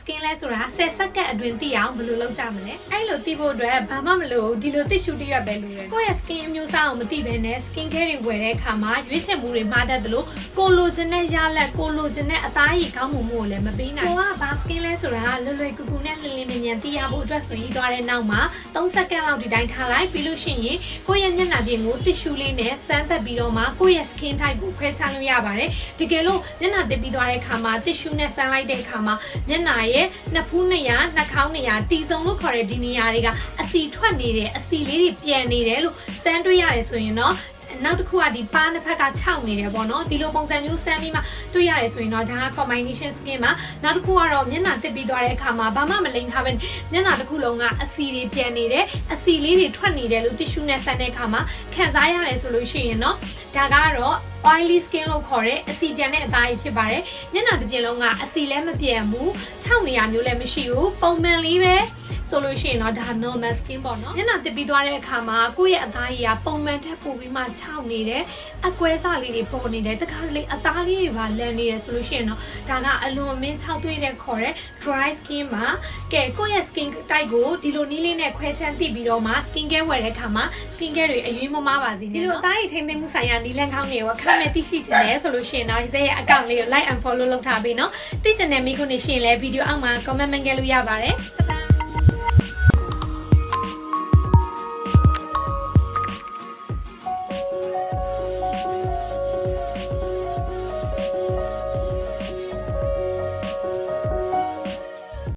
skin လဲဆိုတာ10စက္ကန့်အတွင်းသိအောင်ဘယ်လိုလုပ်ကြမလဲအဲ့လိုသိဖို့အတွက်ဘာမှမလို့ဒီလိုတစ်ရှူတစ်ရွက်ပဲလိုတယ်ကိုယ့်ရဲ့ skin အမျိုးအစားအောင်မသိဘဲနဲ့ skin care တွေဝယ်တဲ့အခါမှာရွေးချယ်မှုတွေမှားတတ်တယ်လို့ကိုလိုချင်တဲ့ရလက်ကိုလိုချင်တဲ့အသားရည်ကောင်းမှုကိုလည်းမပေးနိုင်ကိုကဘာ skin လဲဆိုတာလွယ်ကူကူနဲ့လင်းလင်းမြင်မြင်သိရဖို့အတွက်ဆိုရင်သွားတဲ့နောက်မှာ3စက္ကန့်လောက်ဒီတိုင်းထားလိုက်ပြီးလို့ရှိရင်ကိုယ့်ရဲ့မျက်နှာပြင်ကိုတစ်ရှူလေးနဲ့စမ်းသပ်ပြီးတော့မှကိုယ့်ရဲ့ skin type ကိုခွဲခြားလို့ရပါတယ်တကယ်လို့မျက်နှာတစ်ပြီးသွားတဲ့အခါမှာတစ်ရှူနဲ့စမ်းလိုက်တဲ့အခါမှာမျက်နှာရဲ့နှစ်ဖူးနေရာနှာခေါင်းနေရာတီစုံလို့ခေါ်တဲ့ဒီနေရာတွေကအစီထွက်နေတယ်အစီလေးတွေပြန်နေတယ်လို့စမ်းတွေ့ရတယ်ဆိုရင်တော့နောက်တစ်ခုကဒီပါးနှစ်ဖက်က6နေတယ်ပေါ့နော်ဒီလိုပုံစံမျိုးစမ်းပြီးမှတွေ့ရတယ်ဆိုရင်တော့ဒါက combination skin မှာနောက်တစ်ခုကတော့မျက်နှာတစ်ပြီးသွားတဲ့အခါမှာဘာမှမလိမ့်ထားပဲမျက်နှာတစ်ခုလုံးကအစီတွေပြန်နေတယ်အစီလေးတွေထွက်နေတယ်လို့ tissue နဲ့စမ်းတဲ့အခါမှာခံစားရတယ်ဆိုလို့ရှိရင်တော့ဒါကတော့ oily skin လို့ခေါ်တဲ့အစီပြန်တဲ့အသားကြီးဖြစ်ပါတယ်မျက်နှာတစ်ပြင်လုံးကအစီလည်းမပြန်ဘူး6နေရာမျိုးလည်းမရှိဘူးပုံမှန်လေးပဲဆိုလို့ရှိရင်တော့ဒါ normal skin ပေါ့နော်မျက်နှာတစ်ပြီးသွားတဲ့အခါမှာကိုယ့်ရဲ့အသားရည်ကပုံမှန်ထက်ပိုပြီးမှ6နေတယ်အကွဲစလေးတွေပေါ်နေတယ်တခါလေအသားလေးတွေပါလန်နေတယ်ဆိုလို့ရှိရင်တော့ဒါကအလွန်အမင်း6သွေးတဲ့ခေါ်တဲ့ dry skin မှာကဲကိုယ့်ရဲ့ skin type ကိုဒီလိုနည်းလေးနဲ့ခွဲခြမ်းသိပြီးတော့မှ skin care ဝယ်တဲ့အခါမှာ skin care တွေအရွေးမမားပါစေနဲ့ဒီလိုအသားရည်ထိမ့်သိမ်းမှုဆိုင်ရာနည်းလမ်းကောင်းတွေကိုခက်မဲ့သိရှိချင်တယ်ဆိုလို့ရှိရင်တော့ဇက်ရဲ့ account လေးကို like and follow လုပ်ထားပေးနော်သိချင်တဲ့မိခွန်းနေရှင်လဲဗီဒီယိုအောက်မှာ comment မှန်ခဲ့လို့ရပါတယ်